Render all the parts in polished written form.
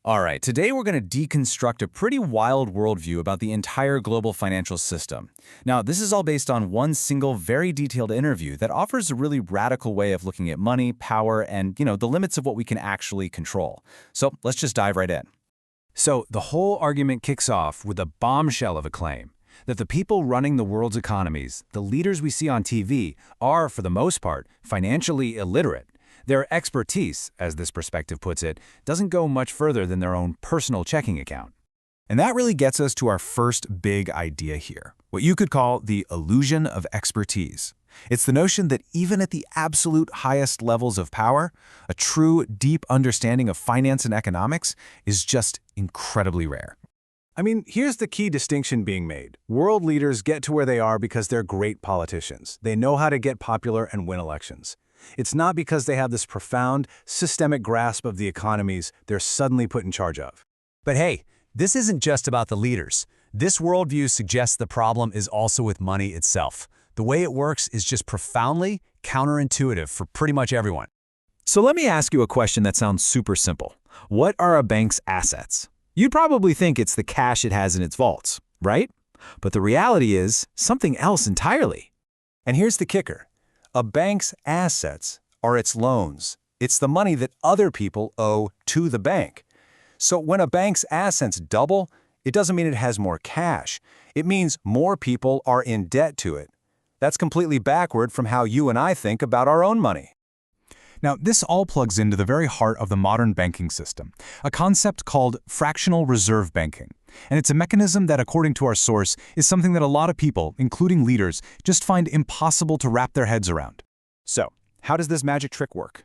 All right, today we're going to deconstruct a pretty wild worldview about the entire global financial system. Now, this is all based on one single, very detailed interview that offers a really radical way of looking at money, power, and, the limits of what we can actually control. So let's just dive right in. So the whole argument kicks off with a bombshell of a claim that the people running the world's economies, the leaders we see on TV, are, for the most part, financially illiterate. Their expertise, as this perspective puts it, doesn't go much further than their own personal checking account. And that really gets us to our first big idea here, what you could call the illusion of expertise. It's the notion that even at the absolute highest levels of power, a true, deep understanding of finance and economics is just incredibly rare. I mean, here's the key distinction being made. World leaders get to where they are because they're great politicians. They know how to get popular and win elections. It's not because they have this profound, systemic grasp of the economies they're suddenly put in charge of. But hey, this isn't just about the leaders. This worldview suggests the problem is also with money itself. The way it works is just profoundly counterintuitive for pretty much everyone. So let me ask you a question that sounds super simple. What are a bank's assets? You'd probably think it's the cash it has in its vaults, right? But the reality is something else entirely. And here's the kicker. A bank's assets are its loans. It's the money that other people owe to the bank. So when a bank's assets double, it doesn't mean it has more cash. It means more people are in debt to it. That's completely backward from how you and I think about our own money. Now, this all plugs into the very heart of the modern banking system, a concept called fractional reserve banking. And it's a mechanism that, according to our source, is something that a lot of people, including leaders, just find impossible to wrap their heads around. So, how does this magic trick work?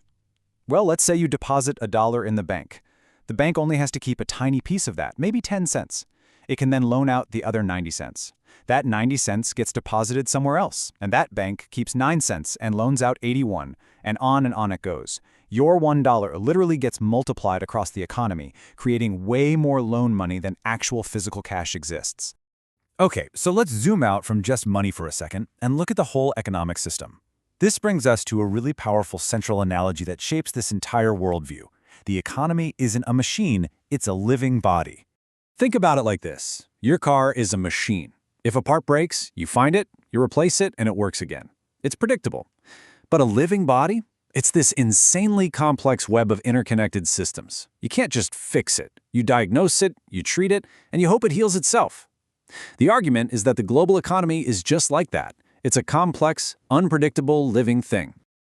Well, let's say you deposit $1 in the bank. The bank only has to keep a tiny piece of that, maybe 10 cents. It can then loan out the other 90 cents. That 90 cents gets deposited somewhere else, and that bank keeps 9 cents and loans out 81, and on it goes. Your $1 literally gets multiplied across the economy, creating way more loan money than actual physical cash exists. Okay, so let's zoom out from just money for a second and look at the whole economic system. This brings us to a really powerful central analogy that shapes this entire worldview. The economy isn't a machine, it's a living body. Think about it like this. Your car is a machine. If a part breaks, you find it, you replace it, and it works again. It's predictable. But a living body? It's this insanely complex web of interconnected systems. You can't just fix it. You diagnose it, you treat it, and you hope it heals itself. The argument is that the global economy is just like that. It's a complex, unpredictable, living thing.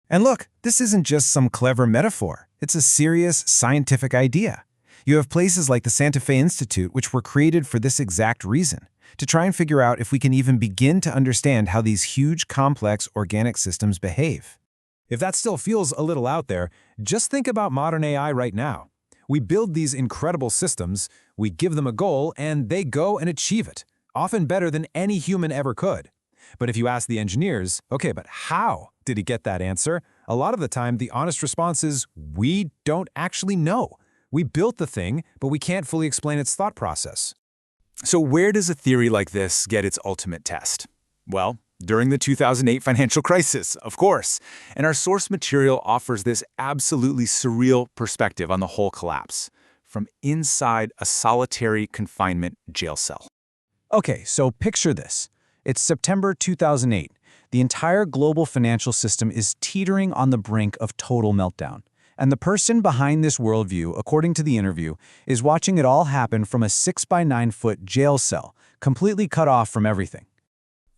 And look, this isn't just some clever metaphor. It's a serious scientific idea. You have places like the Santa Fe Institute, which were created for this exact reason, to try and figure out if we can even begin to understand how these huge, complex organic systems behave. If that still feels a little out there, just think about modern AI right now. We build these incredible systems, we give them a goal, and they go and achieve it, often better than any human ever could. But if you ask the engineers, okay, but how did he get that answer? A lot of the time, the honest response is, we don't actually know. We built the thing, but we can't fully explain its thought process. So where does a theory like this get its ultimate test? Well, during the 2008 financial crisis, of course. And our source material offers this absolutely surreal perspective on the whole collapse, from inside a solitary confinement jail cell. Okay, so picture this. It's September 2008. The entire global financial system is teetering on the brink of total meltdown. And the person behind this worldview, according to the interview, is watching it all happen from a 6-by-9-foot jail cell, completely cut off from everything.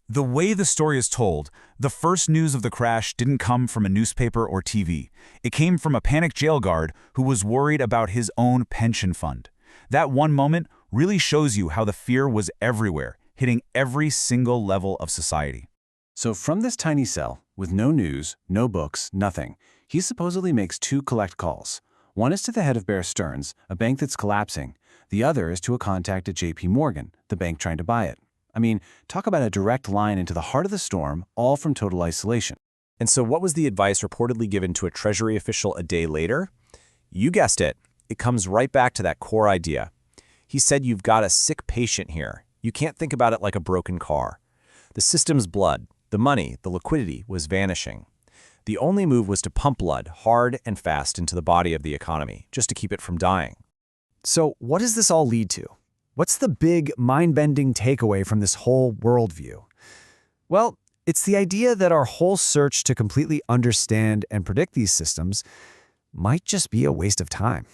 The way the story is told, the first news of the crash didn't come from a newspaper or TV. It came from a panicked jail guard who was worried about his own pension fund. That one moment really shows you how the fear was everywhere, hitting every single level of society. So from this tiny cell, with no news, no books, nothing, he supposedly makes 2 collect calls. One is to the head of Bear Stearns, a bank that's collapsing. The other is to a contact at JP Morgan, the bank trying to buy it. I mean, talk about a direct line into the heart of the storm, all from total isolation. And so what was the advice reportedly given to a Treasury official a day later? You guessed it. It comes right back to that core idea. He said you've got a sick patient here. You can't think about it like a broken car. The system's blood, the money, the liquidity was vanishing. The only move was to pump blood hard and fast into the body of the economy, just to keep it from dying. So what does this all lead to? What's the big, mind-bending takeaway from this whole worldview? Well, it's the idea that our whole search to completely understand and predict these systems might just be a waste of time.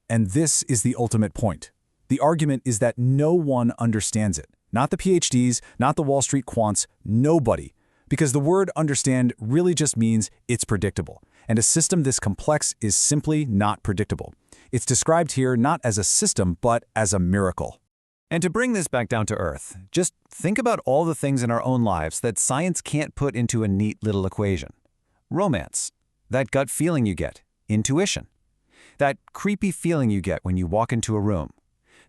And this is the ultimate point. The argument is that no one understands it. Not the PhDs, not the Wall Street quants, nobody. Because the word understand really just means it's predictable. And a system this complex is simply not predictable. It's described here not as a system, but as a miracle. And to bring this back down to earth, just think about all the things in our own lives that science can't put into a neat little equation. Romance, that gut feeling you get, intuition, that creepy feeling you get when you walk into a room,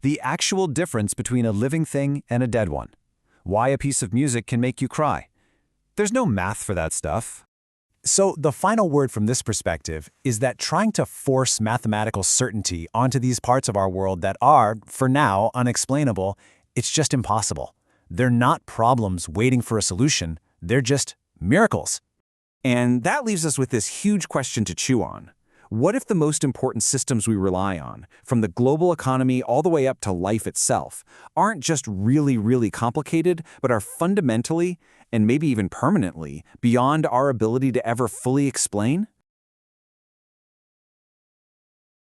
the actual difference between a living thing and a dead one, why a piece of music can make you cry. There's no math for that stuff. So the final word from this perspective is that trying to force mathematical certainty onto these parts of our world that are, for now, unexplainable, it's just impossible. They're not problems waiting for a solution. They're just miracles. And that leaves us with this huge question to chew on. What if the most important systems we rely on, from the global economy all the way up to life itself, aren't just really, really complicated, but are fundamentally, and maybe even permanently, beyond our ability to ever fully explain?